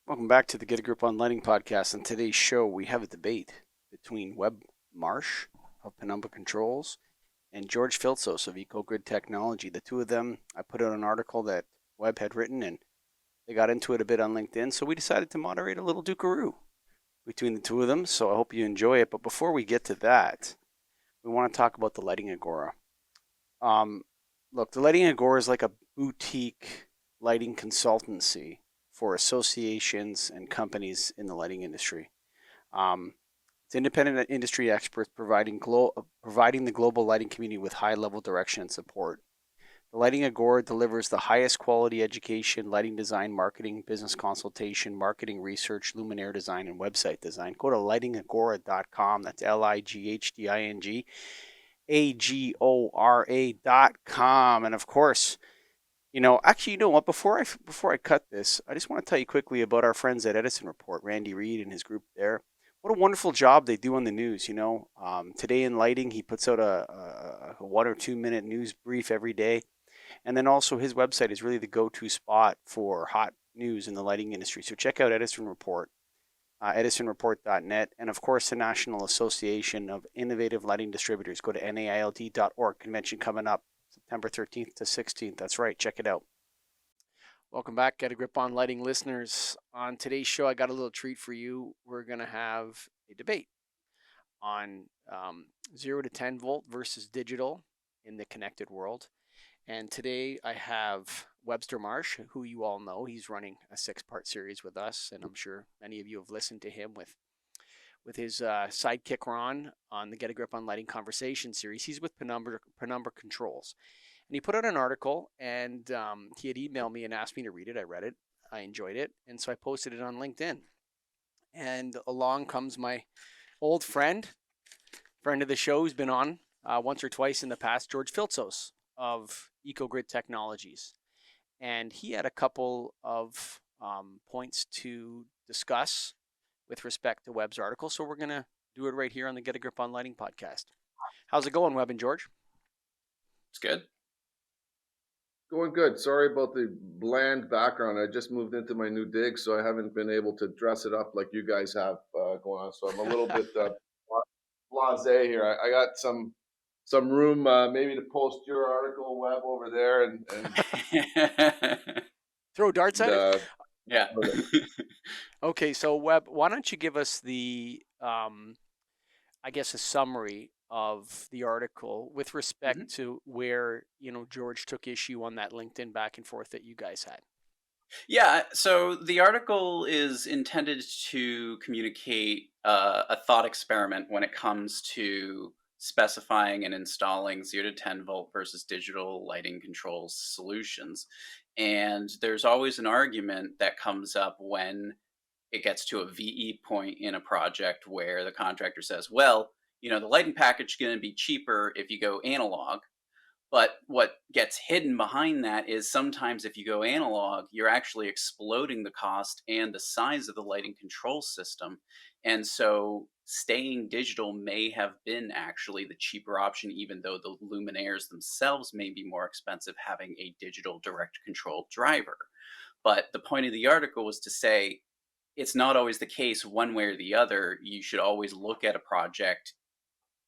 Welcome back to the Get a Grip on Lighting podcast. On today's show, we have a debate between Webster Marsh of Penumbra Controls and George Filtsos of EcoGrid Technology. The two of them, I put out an article that Webb had written, and they got into it a bit on LinkedIn. So we decided to moderate a little Dukaroo between the two of them. So I hope you enjoy it. But before we get to that, we want to talk about the Lighting Agora. Um, Look, the Lighting Agora is like a boutique lighting consultancy for associations and companies in the lighting industry. Um, it's independent industry experts providing the global lighting community with high level direction and support. The Lighting Agora delivers the highest quality education, lighting design, marketing, business consultation, marketing research, luminaire design, and website design. Go to lightingagora.com. That's lightingagora.com. And of course, you know what? Before I cut this, I just want to tell you quickly about our friends at Edison Report, Randy Reed and his group there. What a wonderful job they do on the news. Today in lighting, he puts out a 1 or 2 minute news brief every day, and then also his website is really the go-to spot for hot news in the lighting industry. So check out Edison Report, edisonreport.net, and of course the National Association of Innovative Lighting Distributors. Go to naild.org. Convention coming up September 13th to 16th. That's right. Check it out. Welcome back, Get a Grip on Lighting listeners. On today's show, I got a little treat for you. We're going to have a debate on 0 to 10 volt versus digital in the connected world. And today I have Webster Marsh, who you all know. He's running a 6-part series with us, and I'm sure many of you have listened to him with his sidekick Ron on the Get a Grip on Lighting Conversation series. He's with Penumbra Controls. And he put out an article, and he had emailed me and asked me to read it. I read it. I enjoyed it. And so I posted it on LinkedIn. And along comes my old friend of the show who's been on once or twice in the past, George Filtsos of EcoGrid Technologies. And he had a couple of points to discuss with respect to Webb's article. So we're going to do it right here on the Get a Grip on Lighting podcast. How's it going, Webb and George? It's good. Going good. Sorry about the bland background. I just moved into my new dig, so I haven't been able to dress it up like you guys have going on. So I'm a little bit blasé here. I got some room maybe to post your article web over there Throw darts and at it? Yeah. Okay, so Webb, why don't you give us I guess, a summary of the article with Mhm. respect to where, George took issue on that LinkedIn back and forth that you guys had. Yeah. So the article is intended to communicate a thought experiment when it comes to specifying and installing 0 to 10 volt versus digital lighting control solutions. And there's always an argument that comes up when it gets to a VE point in a project where the contractor says, well, the lighting package is going to be cheaper if you go analog. But what gets hidden behind that is sometimes if you go analog, you're actually exploding the cost and the size of the lighting control system. And so staying digital may have been actually the cheaper option, even though the luminaires themselves may be more expensive having a digital direct control driver. But the point of the article was to say it's not always the case one way or the other. You should always look at a project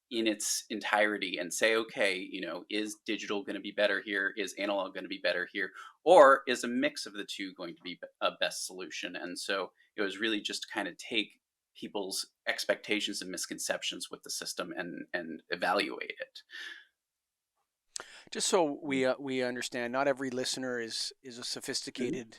in its entirety and say, okay, is digital going to be better here? Is analog going to be better here? Or is a mix of the two going to be a best solution? And so it was really just to kind of take people's expectations and misconceptions with the system and evaluate it. Just so we understand, not every listener is a Mhm. sophisticated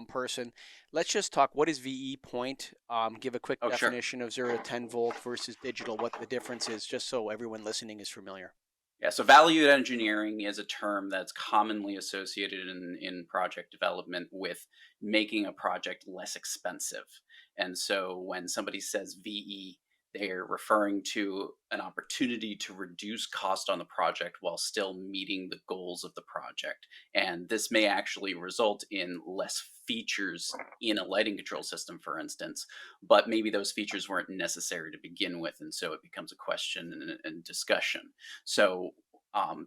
person. Let's just talk. What is VE point? Give a quick Oh, sure. definition of 0 to 10 volt versus digital. What the difference is, just so everyone listening is familiar. Yeah, so value engineering is a term that's commonly associated in project development with making a project less expensive. And so when somebody says VE, they're referring to an opportunity to reduce cost on the project while still meeting the goals of the project. And this may actually result in less features in a lighting control system, for instance, but maybe those features weren't necessary to begin with. And so it becomes a question and discussion. So,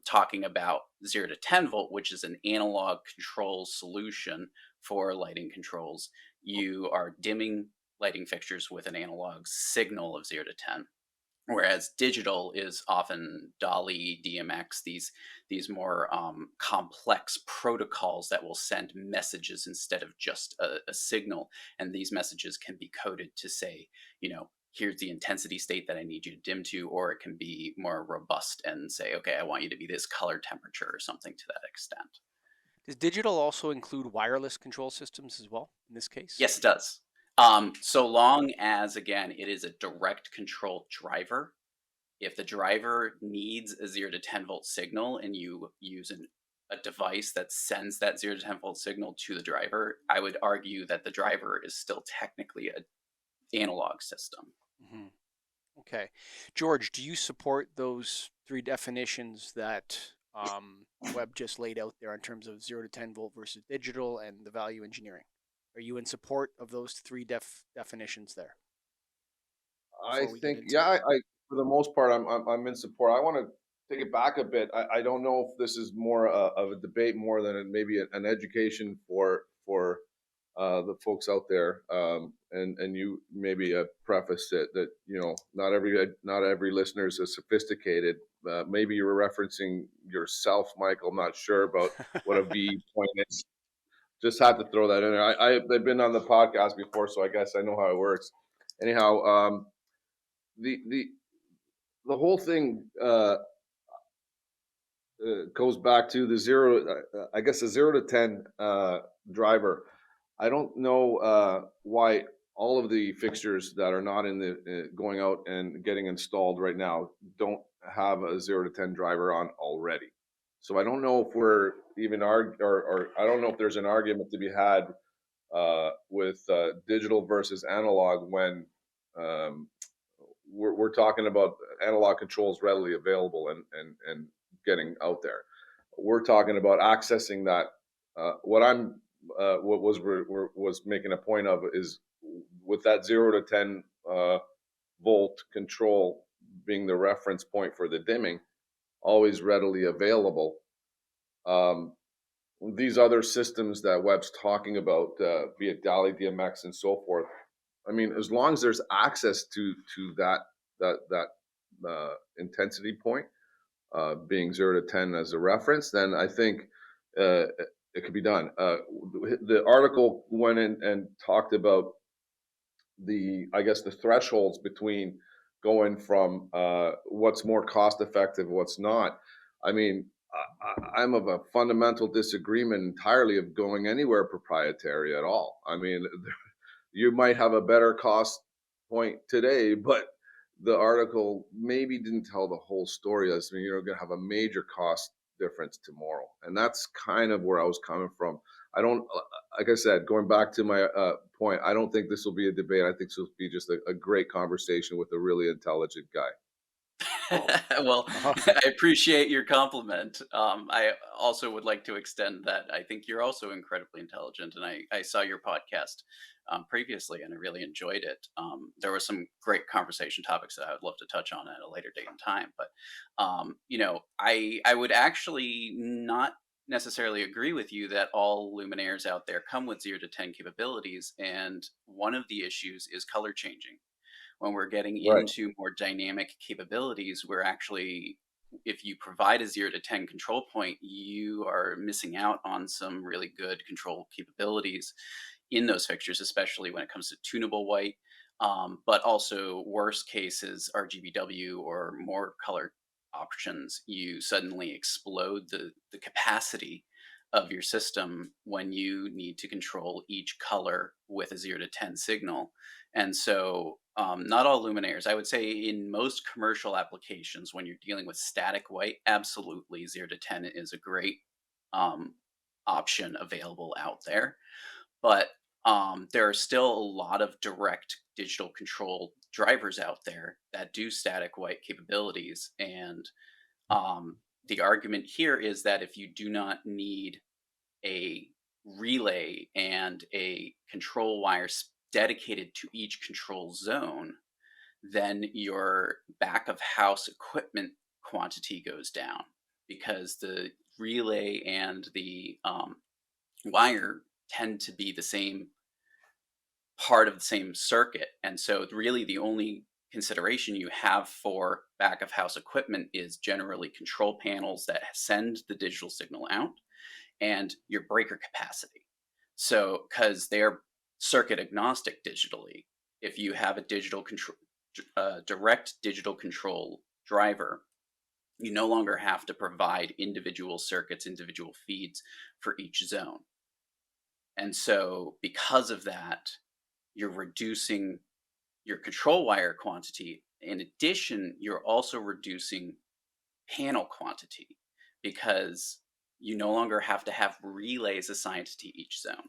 talking about 0 to 10 volt, which is an analog control solution for lighting controls, you are dimming lighting fixtures with an analog signal of 0 to 10. Whereas digital is often Dolly, DMX, these more complex protocols that will send messages instead of just a signal, and these messages can be coded to say, here's the intensity state that I need you to dim to, or it can be more robust and say, okay, I want you to be this color temperature or something to that extent. Does digital also include wireless control systems as well in this case? Yes, it does. So long as, again, it is a direct control driver. If the driver needs a 0 to 10 volt signal and you use a device that sends that 0 to 10 volt signal to the driver, I would argue that the driver is still technically an analog system. Hmm. Okay. George, do you support those three definitions that Webb just laid out there in terms of 0 to 10 volt versus digital and the value engineering? Are you in support of those three definitions there I before we get think, into yeah, it? I for the most part, I'm in support. I want to take it back a bit. I don't know if this is more of a debate more than maybe an education for the folks out there. And you maybe preface it that not every listener is as sophisticated. Maybe you were referencing yourself, Michael. I'm not sure about what a V point is. Just had to throw that in there. I've been on the podcast before, so I guess I know how it works. Anyhow, the the the whole thing goes back to the zero. I guess the 0 to 10 driver. I don't know why all of the fixtures that are not in the going out and getting installed right now don't have a 0 to 10 driver on already. So I don't know if we're even or I don't know if there's an argument to be had with digital versus analog when um, we're talking about analog controls readily available and getting out there. We're talking about accessing that. What was making a point of is with that 0 to 10 volt control being the reference point for the dimming, always readily available. Um, these other systems that Webb's talking about, be it DALI, DMX, and so forth. I mean, as long as there's access to that intensity point, being 0 to 10 as a reference, then I think it could be done. The article went in and talked about I guess, the thresholds between going from what's more cost effective, what's not. I mean, I'm of a fundamental disagreement entirely of going anywhere proprietary at all. I mean, you might have a better cost point today, but the article maybe didn't tell the whole story. I mean, you're going to have a major cost difference tomorrow, and that's kind of where I was coming from. I don't, like I said, going back to my point, I don't think this will be a debate. I think this will be just a great conversation with a really intelligent guy. Well, Uh-huh. I appreciate your compliment. I also would like to extend that I think you're also incredibly intelligent, and I saw your podcast previously, and I really enjoyed it. There were some great conversation topics that I would love to touch on at a later date and time, but I would actually not necessarily agree with you that all luminaires out there come with 0 to 10 capabilities, and one of the issues is color changing. When we're getting Right. into more dynamic capabilities, we're actually, if you provide a 0 to 10 control point, you are missing out on some really good control capabilities in those fixtures, especially when it comes to tunable white. But also, worst cases, RGBW or more color options, you suddenly explode the capacity of your system when you need to control each color with a 0 to 10 signal. And so, not all luminaires, I would say in most commercial applications, when you're dealing with static white, absolutely 0 to 10 is a great um, option available out there. But there are still a lot of direct digital control drivers out there that do static white capabilities. And the argument here is that if you do not need a relay and a control wire dedicated to each control zone, then your back of house equipment quantity goes down because the relay and the wire tend to be the same part of the same circuit. And so really the only consideration you have for back of house equipment is generally control panels that send the digital signal out and your breaker capacity. So, because they're circuit agnostic digitally, if you have a digital control, direct digital control driver, you no longer have to provide individual circuits, individual feeds for each zone. And so, because of that, you're reducing your control wire quantity. In addition, you're also reducing panel quantity because you no longer have to have relays assigned to each zone.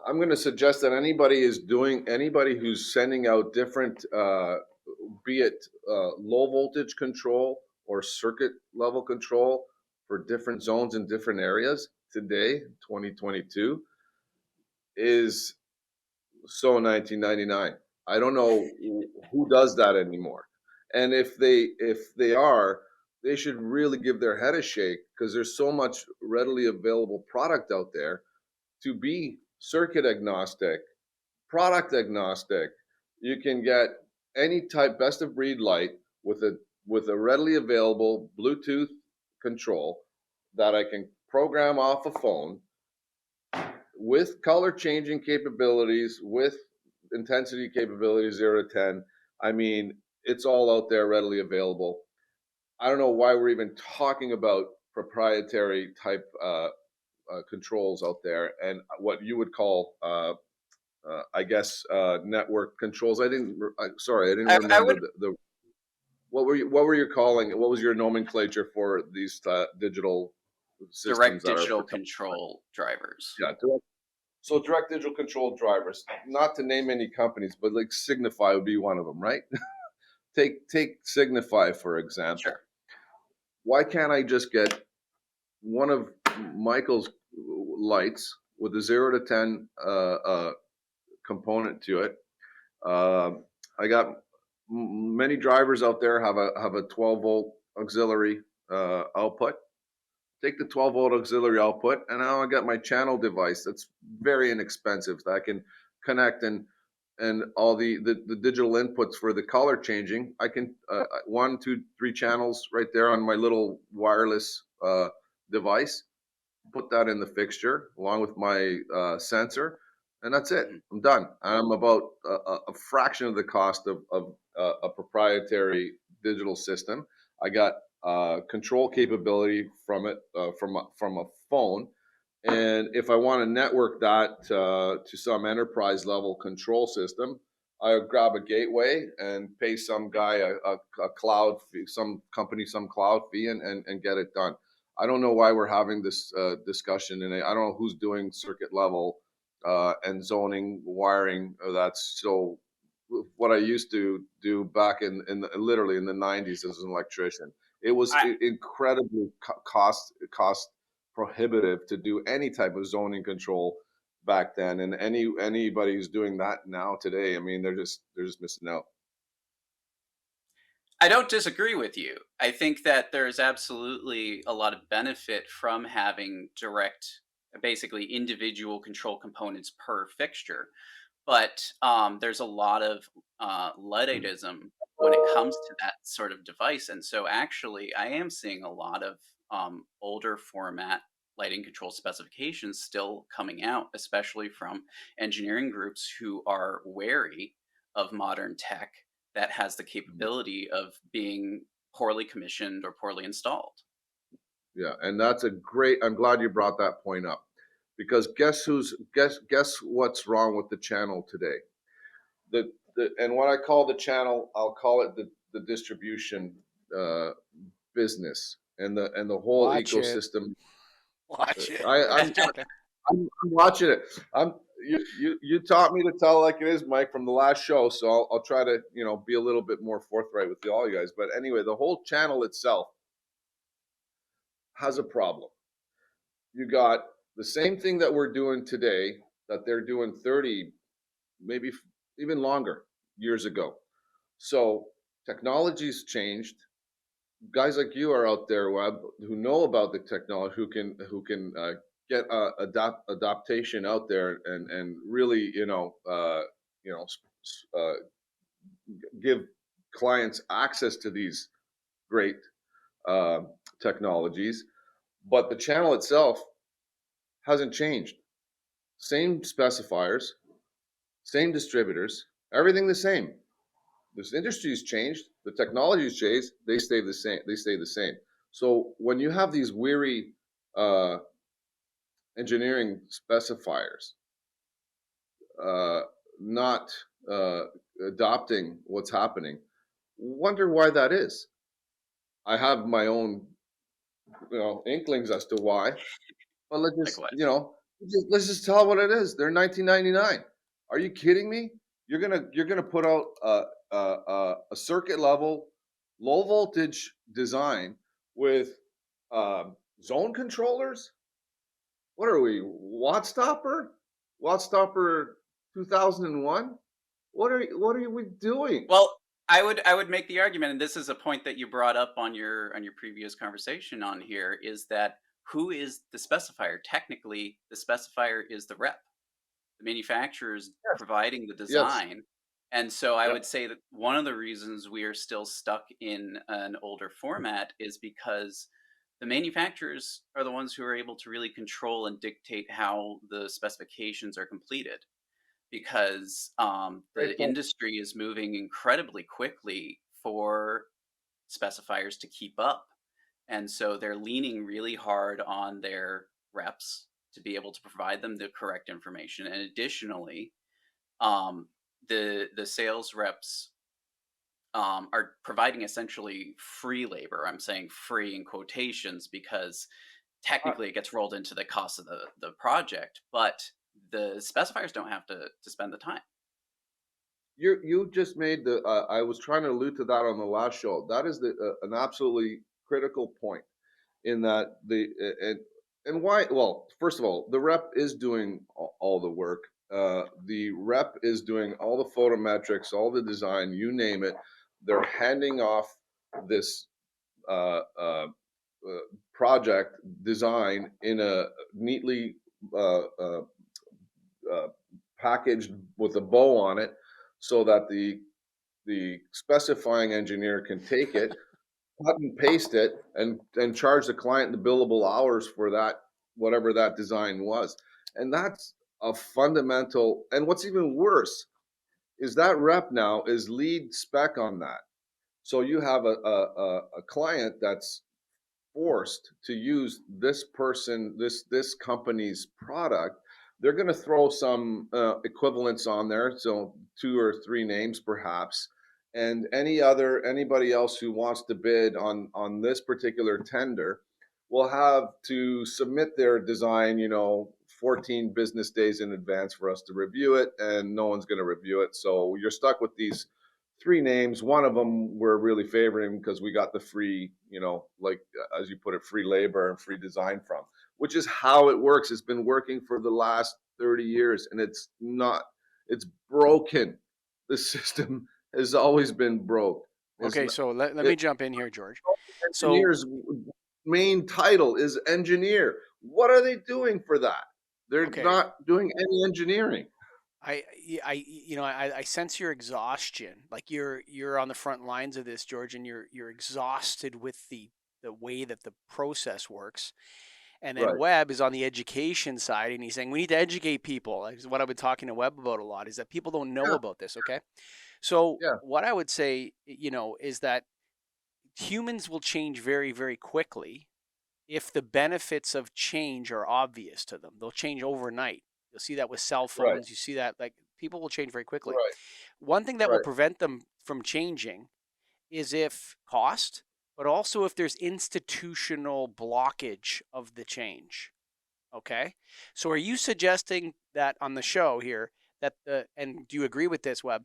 I'm going to suggest that anybody who's sending out different, be it low voltage control or circuit level control for different zones in different areas today, 2022, is so 1999. I don't know who does that anymore. And if they are, they should really give their head a shake because there's so much readily available product out there to be circuit agnostic, product agnostic. You can get any type best of breed light with a readily available Bluetooth control that I can program off a phone with color changing capabilities, with intensity capabilities 0 to 10. I mean, it's all out there readily available. I don't know why we're even talking about proprietary type controls out there and what you would call I guess network controls. Sorry, I didn't I remember would the what were you calling it? What was your nomenclature for these digital systems direct that are digital protected? control drivers. Yeah, so direct digital control drivers. Not to name any companies, but like Signify would be one of them, right? Take Signify for example. Sure. Why can't I just get one of Michael's lights with a 0 to 10 component to it? I got many drivers out there have a 12-volt auxiliary output. Take the 12-volt auxiliary output, and now I got my channel device that's very inexpensive that I can connect and all the digital inputs for the color changing. I can 1, 2, 3 channels right there on my little wireless device. Put that in the fixture along with my sensor, and that's it. Mhm. I'm done. I'm about a fraction of the cost of a proprietary digital system. I got control capability from it from a phone, and if I want to network that to some enterprise level control system, I grab a gateway and pay some guy a cloud fee, some company some cloud fee, and get it done. I don't know why we're having this discussion, and I don't know who's doing circuit level and zoning wiring. That's so what I used to do back literally in the 90s as an electrician. It was I, incredibly cost prohibitive to do any type of zoning control back then, and anybody who's doing that now today, I mean, they're just missing out. I don't disagree with you. I think that there's absolutely a lot of benefit from having direct, basically individual control components per fixture. But there's a lot of Ludditism when it comes to that sort of device. And so actually, I am seeing a lot of older format lighting control specifications still coming out, especially from engineering groups who are wary of modern tech that has the capability of being poorly commissioned or poorly installed. Yeah, and that's a great. I'm glad you brought that point up, because guess what's wrong with the channel today? And what I call the channel, I'll call it the distribution uh, business and the whole Watch it. ecosystem. Watch it. I, Just I'm joking. I'm watching it. You taught me to tell like it is, Mike, from the last show. So I'll try to be a little bit more forthright with all you guys. But anyway, the whole channel itself has a problem. You got the same thing that we're doing today that they're doing 30, maybe even longer years ago. So technology's changed. Guys like you are out there, Web, who know about the technology, who can get adaptation out there and really, you know, give clients access to these great uh, technologies. But the channel itself hasn't changed. Same specifiers, same distributors, everything the same. This industry's changed, the technology's changed, they stay the same. They stay the same. So when you have these weary uh, engineering specifiers uh, not uh, adopting what's happening, wonder why that is. I have my own, inklings as to why, but Likewise. let's just tell what it is. They're 1999. Are you kidding me? You're gonna put out a circuit level, low voltage design with zone controllers. What are we? Watt stopper? Watt stopper 2001? What are we doing? Well, I would make the argument, and this is a point that you brought up on your previous conversation on here, is that who is the specifier? Technically, the specifier is the rep. The manufacturer's Yes. providing the Yes. design. And so I Yep. would say that one of the reasons we are still stuck in an older format is because the manufacturers are the ones who are able to really control and dictate how the specifications are completed, because Great the point. industry is moving incredibly quickly for specifiers to keep up. And so they're leaning really hard on their reps to be able to provide them the correct information. And additionally, um, the sales reps are providing essentially free labor. I'm saying free in quotations because Uh, technically it gets rolled into the cost of the project, but the specifiers don't have to spend the time. you just made the. I was trying to allude to that on the last show. That is an absolutely critical point in that and why. Well, first of all, the rep is doing all the work. The rep is doing all the photometrics, all the design, you name it. They're handing off this uh, uh, project design in a neatly uh, uh, uh, packaged with a bow on it, so that the specifying engineer can take it, cut and paste it, and charge the client the billable hours for that, whatever that design was. And that's a fundamental. And what's even worse is that rep now is lead spec on that. So you have a client that's forced to use this company's product. They're going to throw some equivalents on there, so two or three names perhaps, and anybody else who wants to bid on this particular tender will have to submit their design, 14 business days in advance for us to review it, and no one's going to review it. So you're stuck with these three names. One of them we're really favoring because we got the free, like as you put it, free labor and free design from, which is how it works. It's been working for the last 30 years, and it's not, it's broken. The system has always been broke. It's Okay, not, so let it, me jump in here, George. So engineers' main title is engineer. What are they doing for that? They're okay, not doing any engineering. I sense your exhaustion. Like you're on the front lines of this, George, and you're exhausted with the way that the process works. And then Right. Webb is on the education side, and he's saying we need to educate people. Like, what I've been talking to Webb about a lot is that people don't know Yeah. about this. Okay, so Yeah. what I would say, is that humans will change very, very quickly if the benefits of change are obvious to them. They'll change overnight. You'll see that with cell Right. phones. You see that, like, people will change very quickly. Right. One thing that will Right. prevent them from changing is if cost, but also if there's institutional blockage of the change. Okay. So are you suggesting that on the show here and do you agree with this, Webb,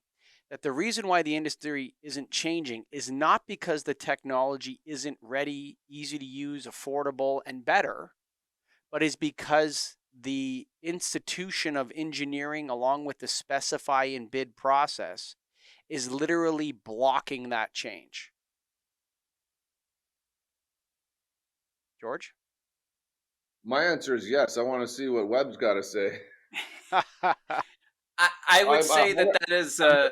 that the reason why the industry isn't changing is not because the technology isn't ready, easy to use, affordable, and better, but is because the institution of engineering, along with the specify and bid process, is literally blocking that change? George? My answer is yes. I want to see what Webb's got to say. I would I'm, say that that is I'm,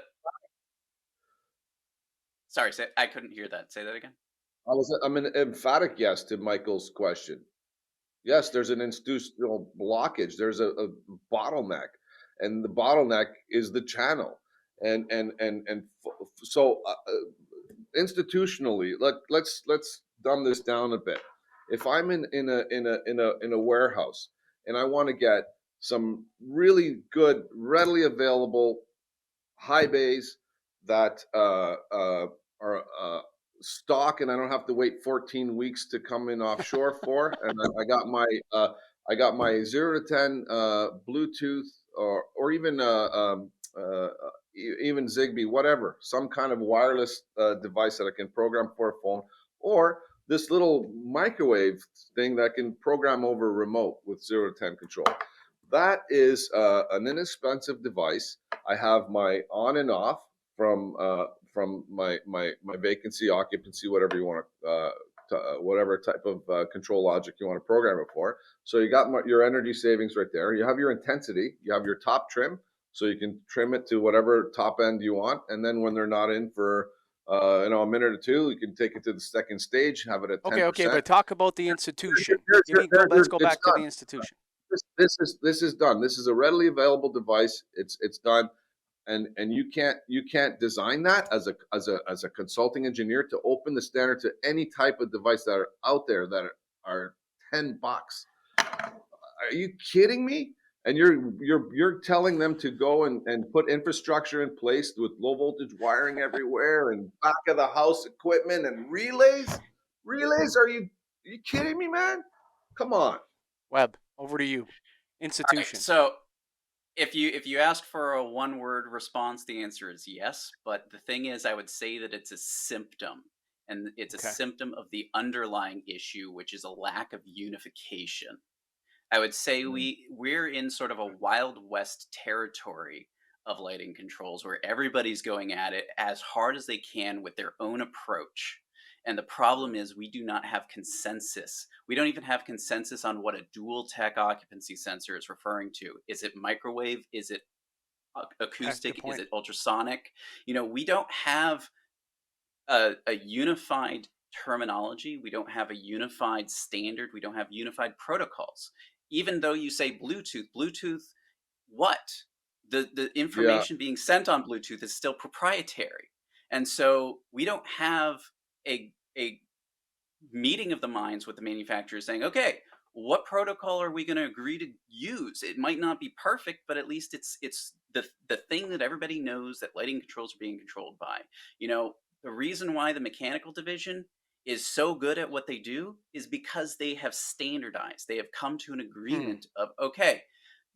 sorry, I couldn't hear that. Say that again. I'm an emphatic yes to Michael's question. Yes, there's an institutional blockage. There's a bottleneck, and the bottleneck is the channel. So institutionally, let's dumb this down a bit. If I'm in a warehouse and I want to get some really good, readily available high bays that are stock, and I don't have to wait 14 weeks to come in offshore for. And I got my 0 to 10 Bluetooth or even even Zigbee, whatever, some kind of wireless device that I can program for a phone, or this little microwave thing that can program over remote with 0 to 10 control. That is an inexpensive device. I have my on and off from my vacancy, occupancy, whatever you want whatever type of control logic you want to program it for. So you got your energy savings right there. You have your intensity. You have your top trim, so you can trim it to whatever top end you want. And then when they're not in for a minute or two, you can take it to the second stage, have it at Okay, 10%. but talk about the institution. Let's go It's back to done. the institution. This is done. This is a readily available device. It's done, and you can't design that as a consulting engineer to open the standard to any type of device that are out there that are $10. Are you kidding me? And you're telling them to go and put infrastructure in place with low voltage wiring everywhere and back of the house equipment and relays? Relays? Are you kidding me, man? Come on. Webb, over to you. All right. Institution. So if you ask for a one word response, the answer is yes. But the thing is, I would say that it's a symptom, and it's a Okay. symptom of the underlying issue, which is a lack of unification. I would say we're in sort of a Wild West territory of lighting controls where everybody's going at it as hard as they can with their own approach. And the problem is we do not have consensus. We don't even have consensus on what a dual tech occupancy sensor is referring to. Is it microwave? Is it Okay, good acoustic? Is point. it ultrasonic? We don't have a unified terminology. We don't have a unified standard. We don't have unified protocols. Even though you say Bluetooth, what? The Yeah, information being sent on Bluetooth is still proprietary. And so we don't have a meeting of the minds with the manufacturer saying, okay, what protocol are we going to agree to use? It might not be perfect, but at least it's the thing that everybody knows that lighting controls are being controlled by. The reason why the mechanical division is so good at what they do is because they have standardized. They have come to an Hmm. agreement of, okay,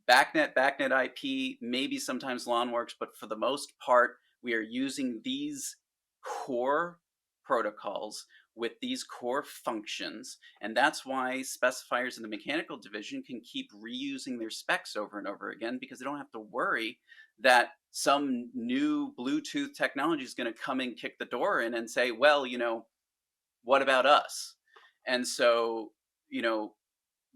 backnet IP, maybe sometimes LawnWorks, but for the most part, we are using these core protocols with these core functions. And that's why specifiers in the mechanical division can keep reusing their specs over and over again because they don't have to worry that some new Bluetooth technology is going to come and kick the door in and say, well, what about us? And so, you know,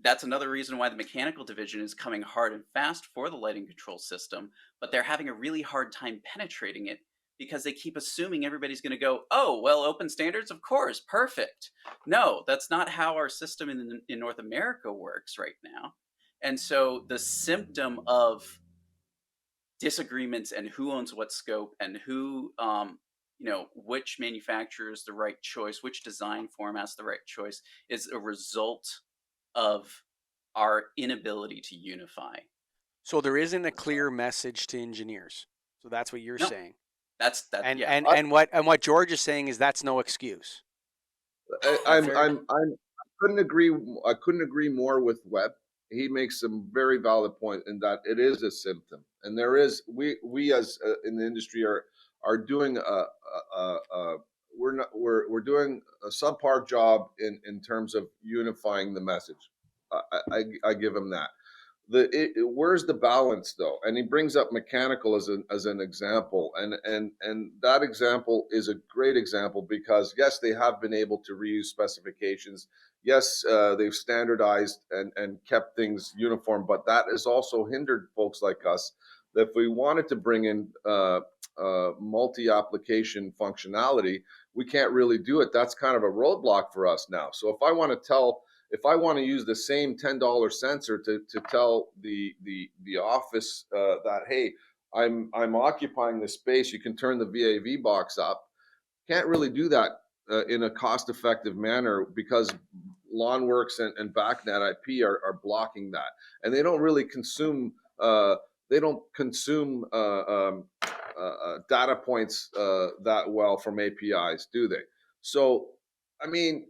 that's another reason why the mechanical division is coming hard and fast for the lighting control system, but they're having a really hard time penetrating it because they keep assuming everybody's going to go, oh, well, open standards, of course, perfect. No, that's not how our system in North America works right now. And so the symptom of disagreements and who owns what scope and which manufacturer is the right choice, which design format's the right choice, is a result of our inability to unify. So there isn't a clear message to engineers. So that's what you're No, saying. that's that. And Yeah, and I, and what George is saying is that's no excuse. I, Is that I'm, fair? I'm, I'm, I couldn't agree. I couldn't agree more with Webb. He makes some very valid point in that it is a symptom, and there is we as in the industry are doing we're not we're doing a subpar job in terms of unifying the message. I give him that. where's the balance though? And he brings up mechanical as an example, and that example is a great example because yes, they have been able to reuse specifications. Yes, they've standardized and kept things uniform, but that has also hindered folks like us. That if we wanted to bring in multi-application functionality, we can't really do it. That's kind of a roadblock for us now. So if I want to use the same $10 sensor to tell the office that hey, I'm occupying this space, you can turn the VAV box up. Can't really do that in a cost-effective manner because LawnWorks and BACnet IP are blocking that, and they don't really consume. They don't consume data points that well from APIs, do they? So, I mean,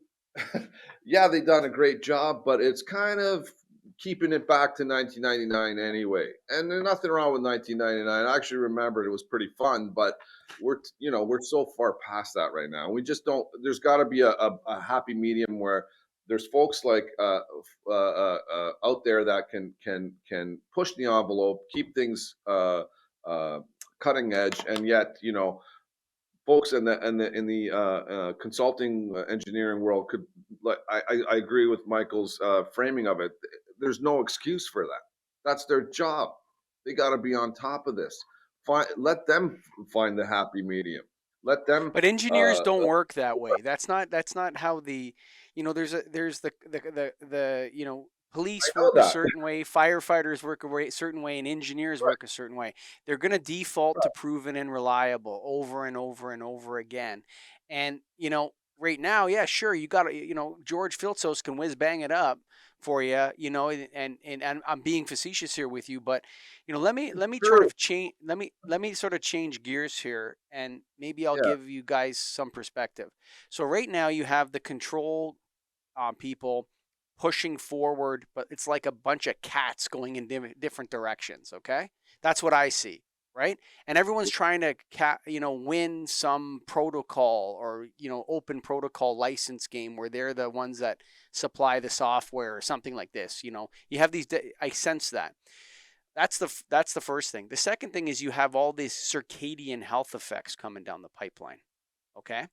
yeah, they've done a great job, but it's kind of keeping it back to 1999 anyway. And there's nothing wrong with 1999. I actually remember it was pretty fun, but we're so far past that right now. We just don't. There's got to be a happy medium where there's folks like out there that can push the envelope, keep things uh, cutting edge, and yet folks in the consulting engineering world could like I agree with Michael's framing of it. There's no excuse for that. That's their job. They got to be on top of this. Let them find the happy medium. Let them. But engineers don't work that way. That's not how the there's the I police know work a that. certain way, firefighters work a certain way, and engineers Right. work a certain way. They're going to default to proven and reliable over and over and over again. And right now, yeah, sure, you got to George Filtsos can whiz bang it up for you, and I'm being facetious here with you, but let me sort Sure. of change let me sort of change gears here, and maybe I'll Yeah. give you guys some perspective. So right now you have the control people pushing forward, but it's like a bunch of cats going in different directions. Okay, that's what I see. Right, and everyone's trying to win some protocol or open protocol license game where they're the ones that supply the software or something like this. You have these. I sense that. That's the first thing. The second thing is you have all these circadian health effects coming down the pipeline. Okay,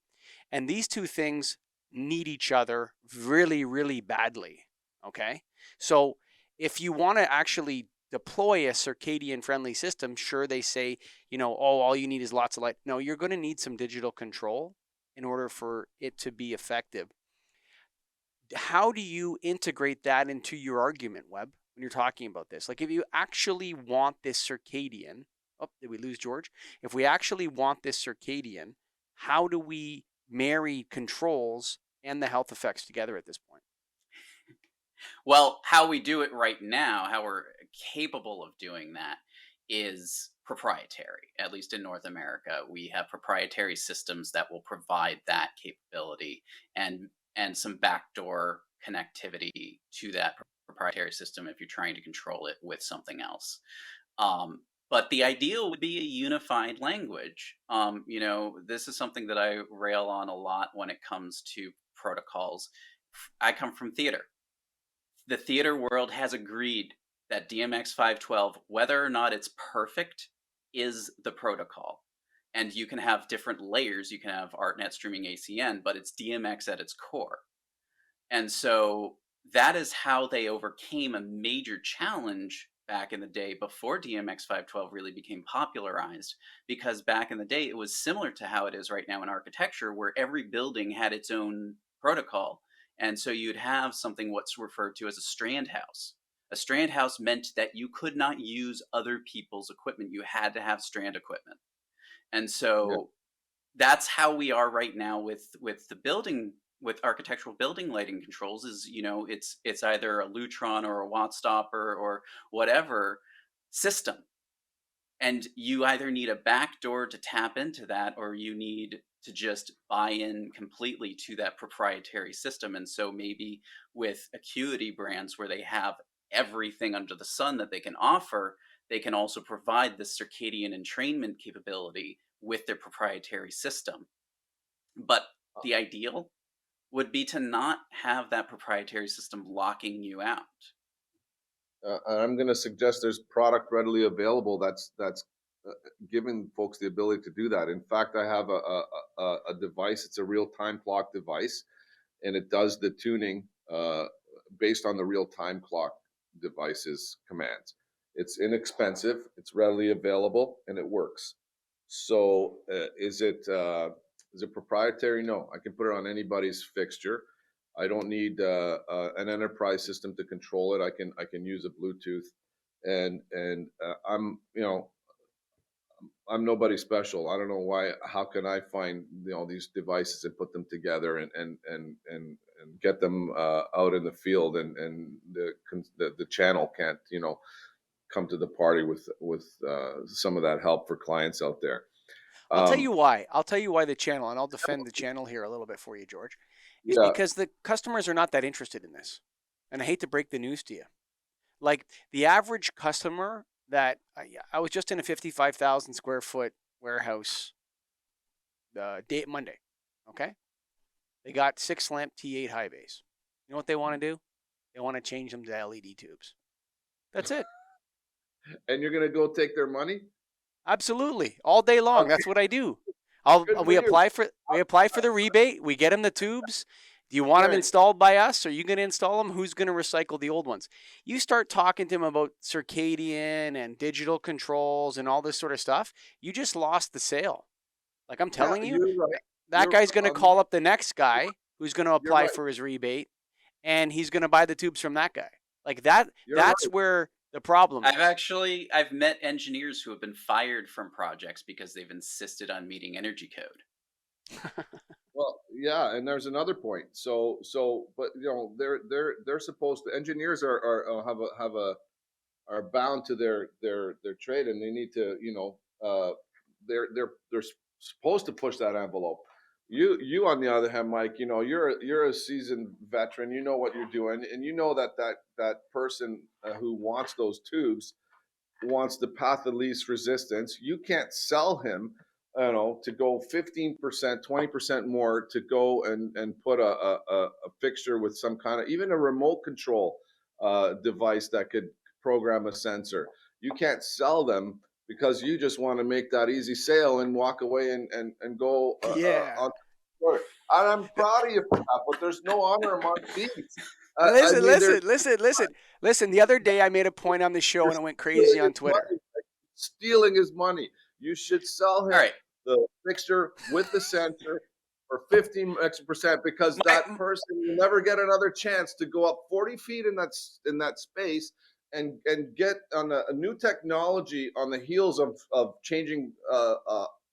and these two things need each other really, really badly. Okay. So if you want to actually deploy a circadian friendly system, sure, they say, oh, all you need is lots of light. No, you're going to need some digital control in order for it to be effective. How do you integrate that into your argument, Webb, when you're talking about this? Like, if you actually want this circadian, oh, did we lose George? If we actually want this circadian, how do we marry controls and the health effects together at this point? Well, how we do it right now, how we're capable of doing that is proprietary. At least in North America, we have proprietary systems that will provide that capability and some backdoor connectivity to that proprietary system if you're trying to control it with something else. But the ideal would be a unified language. This is something that I rail on a lot when it comes to protocols. I come from theater. The theater world has agreed that DMX 512, whether or not it's perfect, is the protocol. And you can have different layers. You can have ArtNet streaming ACN, but it's DMX at its core. And so that is how they overcame a major challenge back in the day before DMX 512 really became popularized. Because back in the day, it was similar to how it is right now in architecture, where every building had its own protocol. And so you'd have something what's referred to as a strand house. A strand house meant that you could not use other people's equipment. You had to have strand equipment. And Yeah. so that's how we are right now with the building, with architectural building lighting controls. Is it's either a Lutron or a Watt stopper or whatever system, and you either need a back door to tap into that, or you need to just buy in completely to that proprietary system. And so maybe with Acuity brands, where they have everything under the sun that they can offer, they can also provide this circadian entrainment capability with their proprietary system. But the ideal would be to not have that proprietary system locking you out. I'm going to suggest there's product readily available that's giving folks the ability to do that. In fact, I have a device. It's a real time clock device, and it does the tuning based on the real time clock device's commands. It's inexpensive, it's readily available, and it works. So, is it proprietary? No, I can put it on anybody's fixture. I don't need an enterprise system to control it. I can use a Bluetooth, and I'm nobody special. I don't know why. How can I find these devices and put them together and get them out in the field, and the channel can't come to the party with some of that help for clients out there. I'll tell you Um, why. I'll tell you why the channel, and I'll defend the channel here a little bit for you, George, is yeah, because the customers are not that interested in this. And I hate to break the news to you. Like the average customer that I was just in a 55,000 square foot warehouse day Monday. Okay. They got 6 lamp T8 high bays. You know what they want to do? They want to change them to LED tubes. That's it. and you're gonna go take their money? Absolutely. All day long. Okay, That's what I do. I'll good for we you. apply for the rebate. We get them the tubes. Do you want them Right. installed by us? Are you going to install them? Who's going to recycle the old ones? You start talking to them about circadian and digital controls and all this sort of stuff. You just lost the sale. Like I'm Yeah, telling you, you're right. that You're guy's going to call up the next guy who's going to you're apply right. for his rebate, and he's going to buy the tubes from that guy. Like that. You're That's right. where the problem is. I've met engineers who have been fired from projects because they've insisted on meeting energy code. Well, yeah, and there's another point. But they're supposed to. Engineers have a are bound to their trade, and they need to they're supposed to push that envelope. You on the other hand, Mike, you're a seasoned veteran. You know what you're doing, and you know that person who wants those tubes wants the path of least resistance. You can't sell him, to go 15%, 20% more to go and put a fixture with some kind of even a remote control device that could program a sensor. You can't sell them because you just want to make that easy sale and walk away and go Yeah. on. And I'm proud of you for that, but there's no honor among thieves. I Listen, mean, listen, listen, listen, listen. The other day I made a point on the show and there's it went crazy stealing on his Twitter. money. Stealing his money. You should sell All him right, the fixture with the sensor for 15 extra percent because my that person will never get another chance to go up 40 feet in that space and get on a new technology on the heels of changing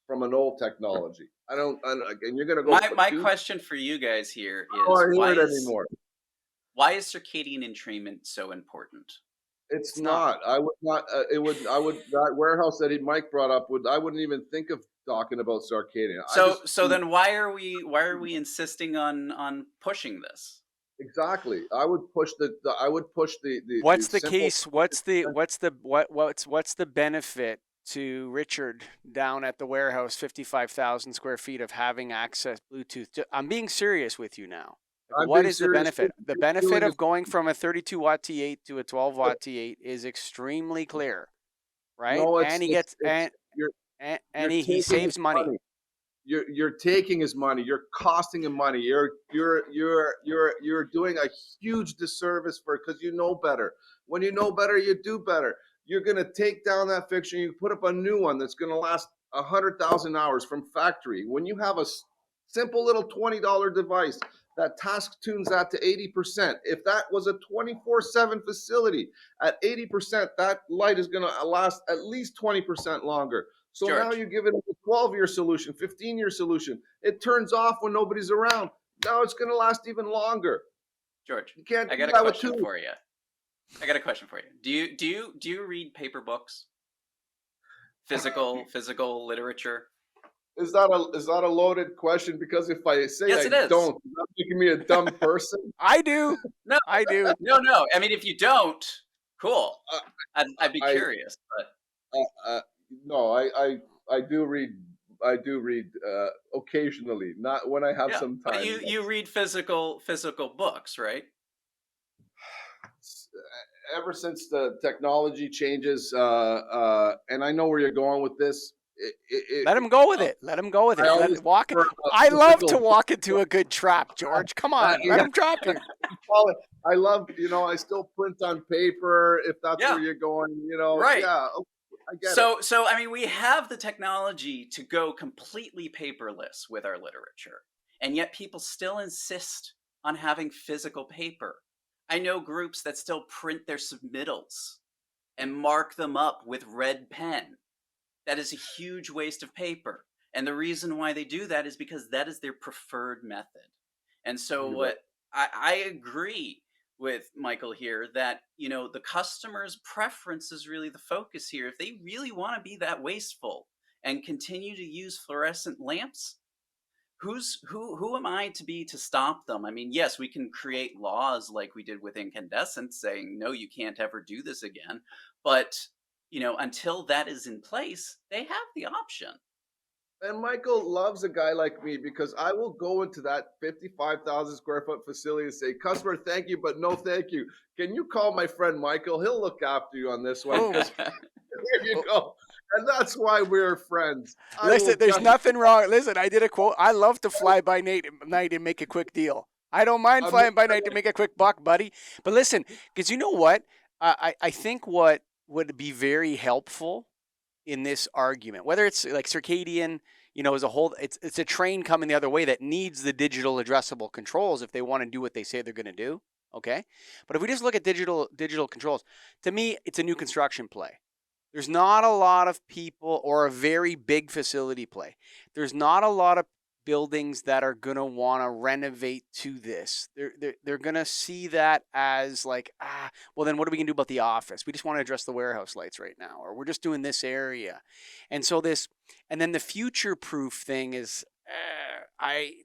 from an old technology. And you're gonna go put my two. question for you guys here I don't is want to hear it anymore. why is circadian entrainment so important? It's It's not. not. I would not. It would. I would. That warehouse that Mike brought up would. I wouldn't even think of talking about Sarcadia. I So just then why are we insisting on pushing this? exactly. I would push I would push the What's the simple. case? What's the benefit to Richard down at the warehouse, 55,000 square feet of having access Bluetooth? I'm being serious with you now. Like, I'm what being is the serious. benefit? The You're benefit stealing of his going money. from a 32 watt T8 to a 12 watt T8 is extremely clear, right? No, And he gets it's and you're he taking his saves money. money. You're taking his money. You're costing him money. You're doing a huge disservice for because you know better. When you know better, you do better. You're gonna take down that fixture. You put up a new one that's gonna last 100,000 hours from factory. When you have a simple little $20 device that task tunes that to 80%. If that was a 24/7 facility at 80%, that light is gonna last at least 20% longer. So now George, you give it a 12-year solution, 15-year solution. It turns off when nobody's around. Now it's going to last even longer. George, You can't I do got a that with question two. for you. I got a question for you. Do you read paper books? Physical literature? Is that a loaded question? Because if I say Yes, I it is. don't, is that making me a dumb person? I do. No, I do. no. I mean, if you don't, cool. Uh, I'd be I curious, but uh, no, I do read. I do read occasionally, not when I have yeah. some But time. you read physical books, right? ever since the technology changes, and I know where you're going with this. Let him go with it. Let him go with I it. Let always it walk. prefer I a love to physical. walk into a good trap, George. Come on, let Yeah, him drop you. well, I love, I still print on paper if that's where Yeah, you're going, right. yeah, okay, I get it. So I mean, we have the technology to go completely paperless with our literature, and yet people still insist on having physical paper. I know groups that still print their submittals and mark them up with red pen. That is a huge waste of paper. And the reason why they do that is because that is their preferred method. And so You're right. what I agree with Michael here that, the customer's preference is really the focus here. If they really want to be that wasteful and continue to use fluorescent lamps, who am I to be to stop them? I mean, yes, we can create laws like we did with incandescent saying no, you can't ever do this again. But, until that is in place, they have the option. And Michael loves a guy like me because I will go into that 55,000 square foot facility and say, customer, thank you, but no thank you. Can you call my friend Michael? He'll look after you on this one Boom. because there you go. And that's why we're friends. I Listen, will there's definitely. nothing wrong. Listen, I did a quote. I love to fly by night and make a quick deal. I don't mind I'm flying by night to make a quick buck, buddy. But listen, because you know what? I think what would be very helpful in this argument, whether it's like circadian, as a whole, it's a train coming the other way that needs the digital addressable controls if they want to do what they say they're going to do. Okay, but if we just look at digital controls, to me, it's a new construction play. There's not a lot of people or a very big facility play. There's not a lot of buildings that are going to want to renovate to this. They're going to see that as like, well, then what are we going to do about the office? We just want to address the warehouse lights right now, or we're just doing this area. And so and then the future proof thing is,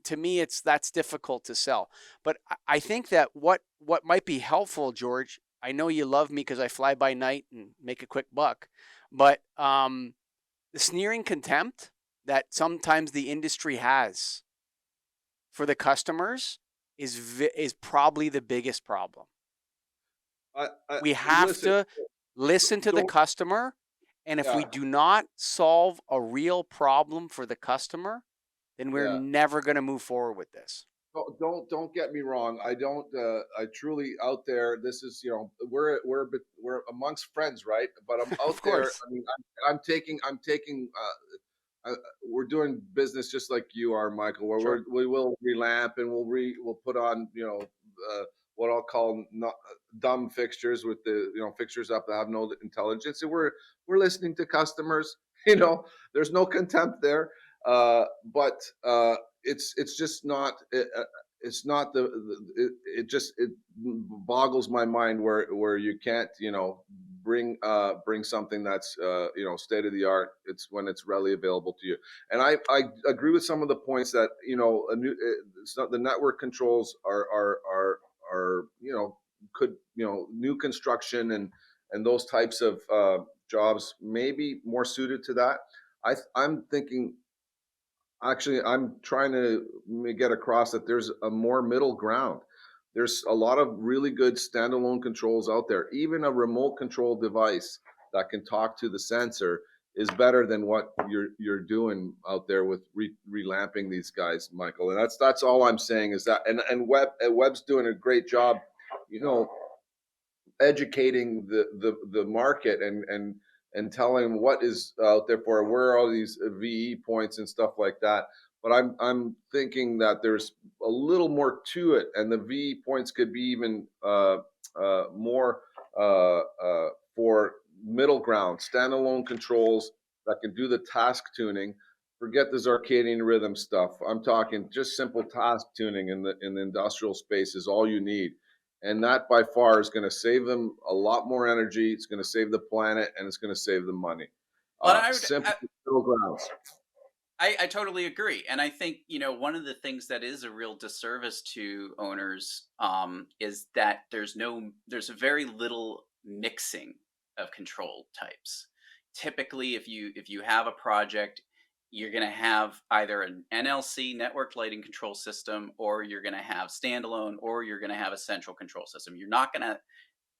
to me, that's difficult to sell. But I think that what might be helpful, George, I know you love me because I fly by night and make a quick buck, but the sneering contempt that sometimes the industry has for the customers is probably the biggest problem. We have Listen, to listen to the don't, customer, and if we yeah, do not solve a real problem for the customer, then we're yeah. never going to move forward with this. Don't get me wrong. I don't. I truly out there. This is we're amongst friends, right? But I'm out Of there. course. I mean, I'm taking. We're doing business just like you are, Michael. Where Sure. we will relamp and we'll put on what I'll call not, dumb fixtures with the fixtures up that have no intelligence, and we're listening to customers. There's no contempt there, but it's just not. It's not it boggles my mind where you can't bring something that's state of the art. It's when it's readily available to you. And I agree with some of the points that it's not, the network controls are could new construction and those types of jobs may be more suited to that. I'm thinking, actually, I'm trying to get across that there's a more middle ground. There's a lot of really good standalone controls out there. Even a remote control device that can talk to the sensor is better than what you're doing out there with relamping these guys, Michael. And that's all I'm saying is that. And Webb's doing a great job, you know, educating the market and telling what is out there for where are all these VE points and stuff like that. But I'm thinking that there's a little more to it, and the VE points could be even more for middle ground, standalone controls that can do the task tuning. Forget the circadian rhythm stuff. I'm talking just simple task tuning in the industrial space is all you need, and that by far is going to save them a lot more energy. It's going to save the planet, and it's going to save them money. But I would, Simple middle grounds. I totally agree. And I think, one of the things that is a real disservice to owners is that there's a very little mixing of control types. Typically, if you have a project, you're going to have either an NLC network lighting control system, or you're going to have standalone, or you're going to have a central control system. You're not going to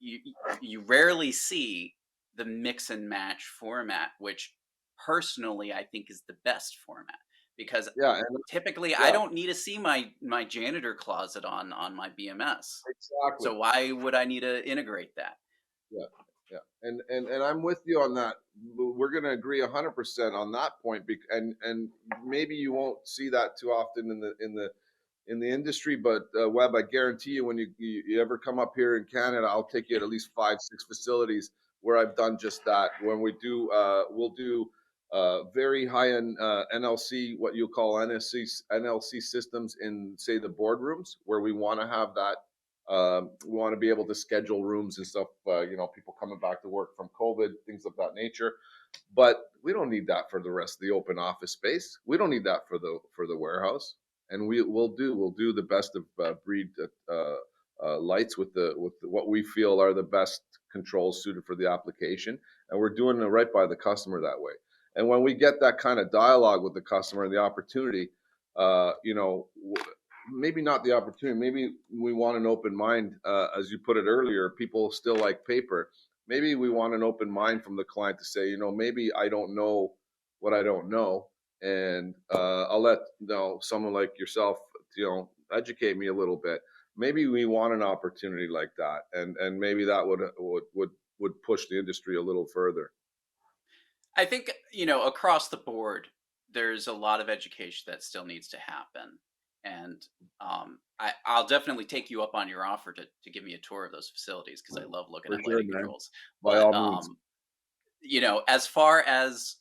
you rarely see the mix and match format, which personally I think is the best format because Yeah, and typically I yeah, don't need to see my janitor closet on my BMS. exactly. So why would I need to integrate that? Yeah, yeah, and I'm with you on that. We're going to agree 100% on that point. And maybe you won't see that too often in the industry, but Webb, I guarantee you, when you ever come up here in Canada, I'll take you at least 5, 6 facilities where I've done just that. When we'll do very high end NLC, what you call NLC systems in, say, the boardrooms, where we want to have that. We want to be able to schedule rooms and stuff. People coming back to work from COVID, things of that nature. But we don't need that for the rest of the open office space. We don't need that for the warehouse. And we'll do the best of breed lights with what we feel are the best controls suited for the application, and we're doing it right by the customer that way. And when we get that kind of dialogue with the customer and the opportunity, uh, you know, maybe not the opportunity. Maybe we want an open mind, as you put it earlier. People still like paper. Maybe we want an open mind from the client to say, maybe I don't know what I don't know, and I'll let someone like yourself, educate me a little bit. Maybe we want an opportunity like that, and maybe that would push the industry a little further. I think, across the board, there's a lot of education that still needs to happen. And I'll definitely take you up on your offer to give me a tour of those facilities because I love looking For at sure, lighting man. controls. By But, all means. as far as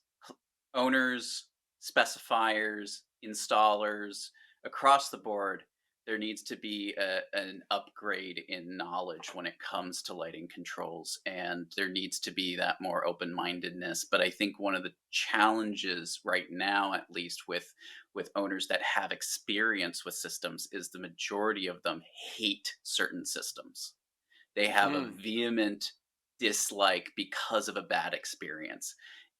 owners, specifiers, installers, across the board, there needs to be an upgrade in knowledge when it comes to lighting controls, and there needs to be that more open-mindedness. But I think one of the challenges right now, at least with owners that have experience with systems, is the majority of them hate certain systems. They have a Mm. vehement dislike because of a bad experience.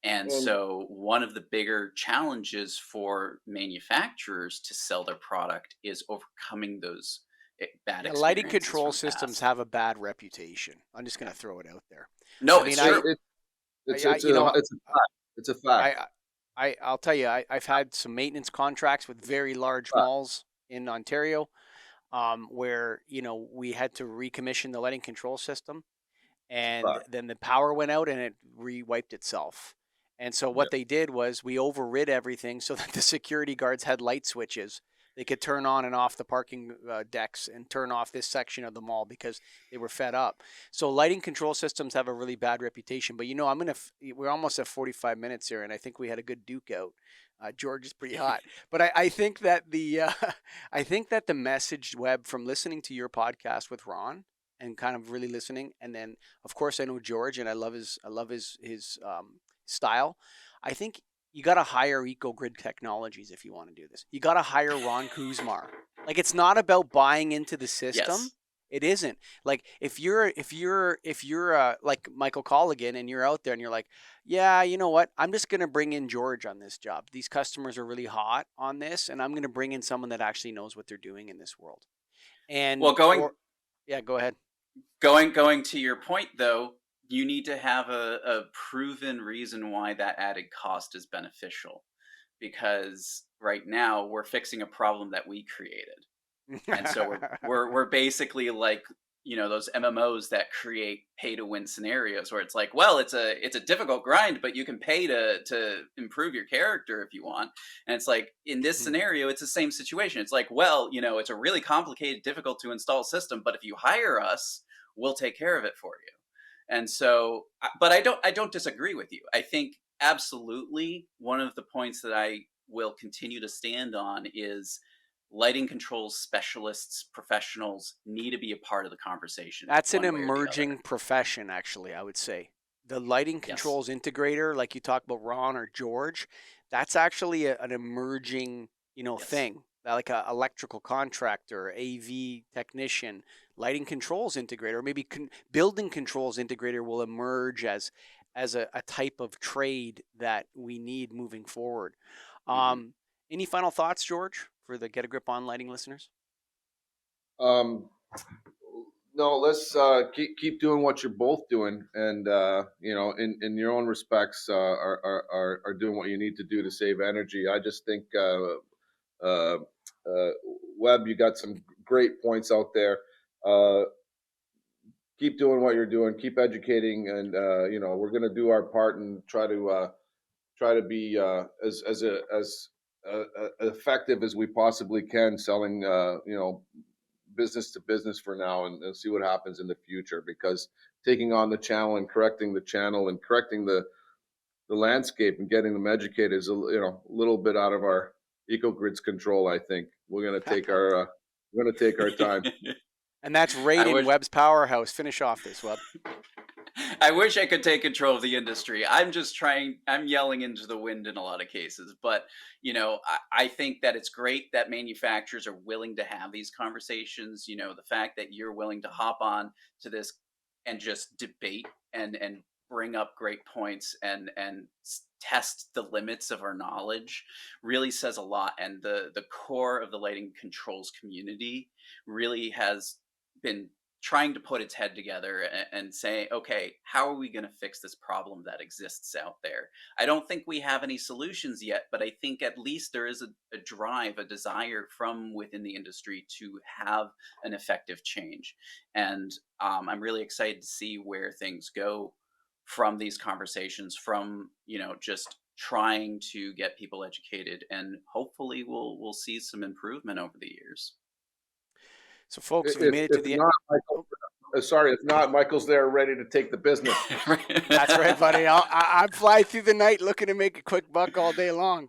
And And so, one of the bigger challenges for manufacturers to sell their product is overcoming those bad Yeah, lighting experiences control from systems past. have a bad reputation. I'm just going Yeah. to throw it out there. I No, mean, it's true. I you know, it's a fact. It's a fact. I, I'll tell you, I've had some maintenance contracts with very large Fact. malls in Ontario, where we had to recommission the lighting control system, It's a and fact. then the power went out and it re-wiped itself. And so Yeah. what they did was we overrid everything so that the security guards had light switches. They could turn on and off the parking decks and turn off this section of the mall because they were fed up. So lighting control systems have a really bad reputation. But we're almost at 45 minutes here, and I think we had a good duke out. George is pretty hot, but I think that I think that the message, Webb, from listening to your podcast with Ron and kind of really listening, and then of course I know George and I love his style. I think you got to hire EcoGrid Technologies if you want to do this. You got to hire Ron Kuzmar. Like, it's not about buying into the system. Yes. It isn't. Like, if you're like Michael Colligan and you're out there and you're like, yeah, you know what? I'm just gonna bring in George on this job. These customers are really hot on this, and I'm gonna bring in someone that actually knows what they're doing in this world. Well, And going or Yeah, go ahead. going to your point though, you need to have a proven reason why that added cost is beneficial. Because right now we're fixing a problem that we created. And so we're basically like, those MMOs that create pay to win scenarios where it's like, well, it's a difficult grind, but you can pay to improve your character if you want. And it's like, in this scenario, it's the same situation. It's like, well, it's a really complicated, difficult to install system, but if you hire us, we'll take care of it for you. And so, but I don't disagree with you. I think absolutely one of the points that I will continue to stand on is lighting controls specialists, professionals need to be a part of the conversation That's an one way or the other. emerging profession, actually, I would say. The lighting Yes. controls integrator, like you talk about Ron or George, that's actually an emerging, Yes. thing. Like a electrical contractor, AV technician, lighting controls integrator, maybe building controls integrator will emerge as a type of trade that we need moving forward. Hmm. Any final thoughts, George, for the Get a Grip on Lighting listeners? Um, No, let's keep doing what you're both doing, and in your own respects, are doing what you need to do to save energy. I just think, uh, uh, Webb, you got some great points out there. Uh, keep doing what you're doing. Keep educating, and we're going to do our part and try to be effective as we possibly can, selling business to business for now, and see what happens in the future. Because taking on the channel and correcting the channel and correcting the landscape and getting them educated is a little bit out of our EcoGrid's control. I think we're going to take our time. And that's right I in wish Webb's powerhouse. Finish off this, Webb. I wish I could take control of the industry. I'm yelling into the wind in a lot of cases. But, I think that it's great that manufacturers are willing to have these conversations. The fact that you're willing to hop on to this and just debate and bring up great points and test the limits of our knowledge really says a lot. And the core of the lighting controls community really has been trying to put its head together and say, okay, how are we going to fix this problem that exists out there? I don't think we have any solutions yet, but I think at least there is a drive, a desire from within the industry to have an effective change. And I'm really excited to see where things go from these conversations, from, just trying to get people educated, and hopefully we'll see some improvement over the years. So, folks, if you made it to If the end, not, Michael, sorry, if not, Michael's there ready to take the business. that's right, buddy. I'm fly through the night looking to make a quick buck all day long.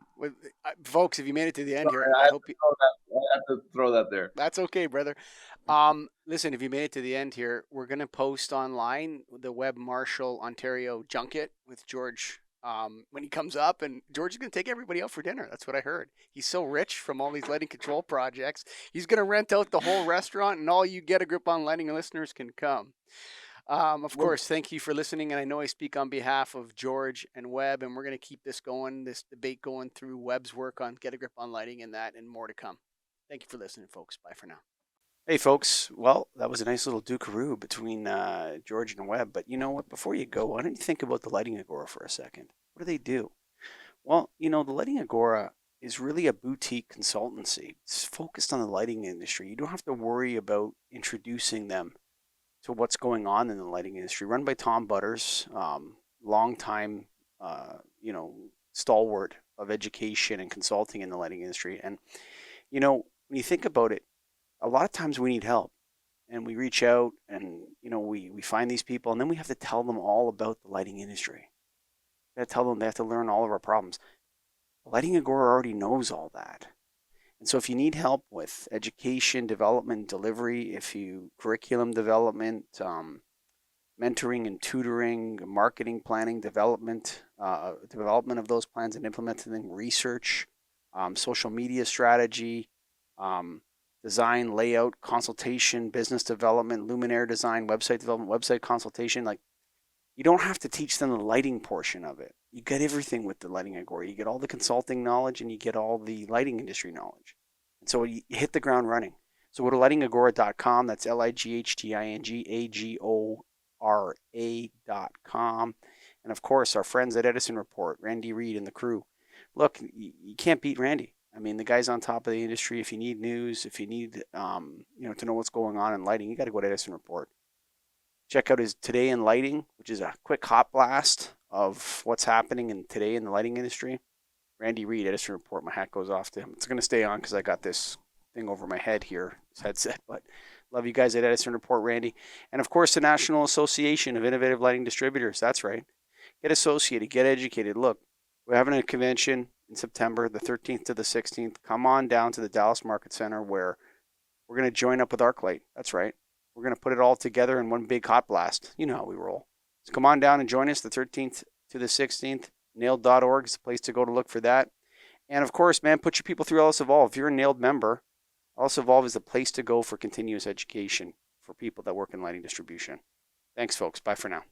Folks, if you made it to the end here, Sorry, I hope you. I had to throw that there. That's okay, brother. Listen, if you made it to the end here, we're gonna post online the Webb Marshall Ontario junket with George when he comes up, and George is gonna take everybody out for dinner. That's what I heard. He's so rich from all these lighting control projects. He's gonna rent out the whole restaurant, and all you Get a Grip on Lighting listeners can come. Of Well, course, thank you for listening, and I know I speak on behalf of George and Webb, and we're gonna keep this going, this debate going through Webb's work on Get a Grip on Lighting and that, and more to come. Thank you for listening, folks. Bye for now. Hey, folks. Well, that was a nice little dukaroo between George and Webb. But you know what? Before you go, why don't you think about the Lighting Agora for a second? What do they do? Well, the Lighting Agora is really a boutique consultancy. It's focused on the lighting industry. You don't have to worry about introducing them to what's going on in the lighting industry. Run by Tom Butters, longtime, stalwart of education and consulting in the lighting industry. And, when you think about it, a lot of times we need help, and we reach out, and we find these people, and then we have to tell them all about the lighting industry. We have to tell them they have to learn all of our problems. Lighting Agora already knows all that. And so if you need help with education, development, delivery, curriculum development, mentoring and tutoring, marketing, planning, development of those plans and implementing research, social media strategy, design, layout, consultation, business development, luminaire design, website development, website consultation. Like, you don't have to teach them the lighting portion of it. You get everything with the Lighting Agora. You get all the consulting knowledge, and you get all the lighting industry knowledge. And so you hit the ground running. So go to lightingagora.com. That's lightingagora.com. And of course, our friends at Edison Report, Randy Reed and the crew. Look, you can't beat Randy. I mean, the guy's on top of the industry. If you need news, if you need, to know what's going on in lighting, you got to go to Edison Report. Check out his Today in Lighting, which is a quick hot blast of what's happening today in the lighting industry. Randy Reed, Edison Report. My hat goes off to him. It's going to stay on because I got this thing over my head here, this headset. But love you guys at Edison Report, Randy. And of course, the National Association of Innovative Lighting Distributors. That's right. Get associated, get educated. Look, we're having a convention in September, the 13th to the 16th. Come on down to the Dallas Market Center, where we're going to join up with ArcLight. That's right. We're going to put it all together in one big hot blast. You know how we roll. So come on down and join us the 13th to the 16th. Nailed.org is the place to go to look for that. And of course, man, put your people through LS Evolve. If you're a Nailed member, LS Evolve is the place to go for continuous education for people that work in lighting distribution. Thanks, folks. Bye for now.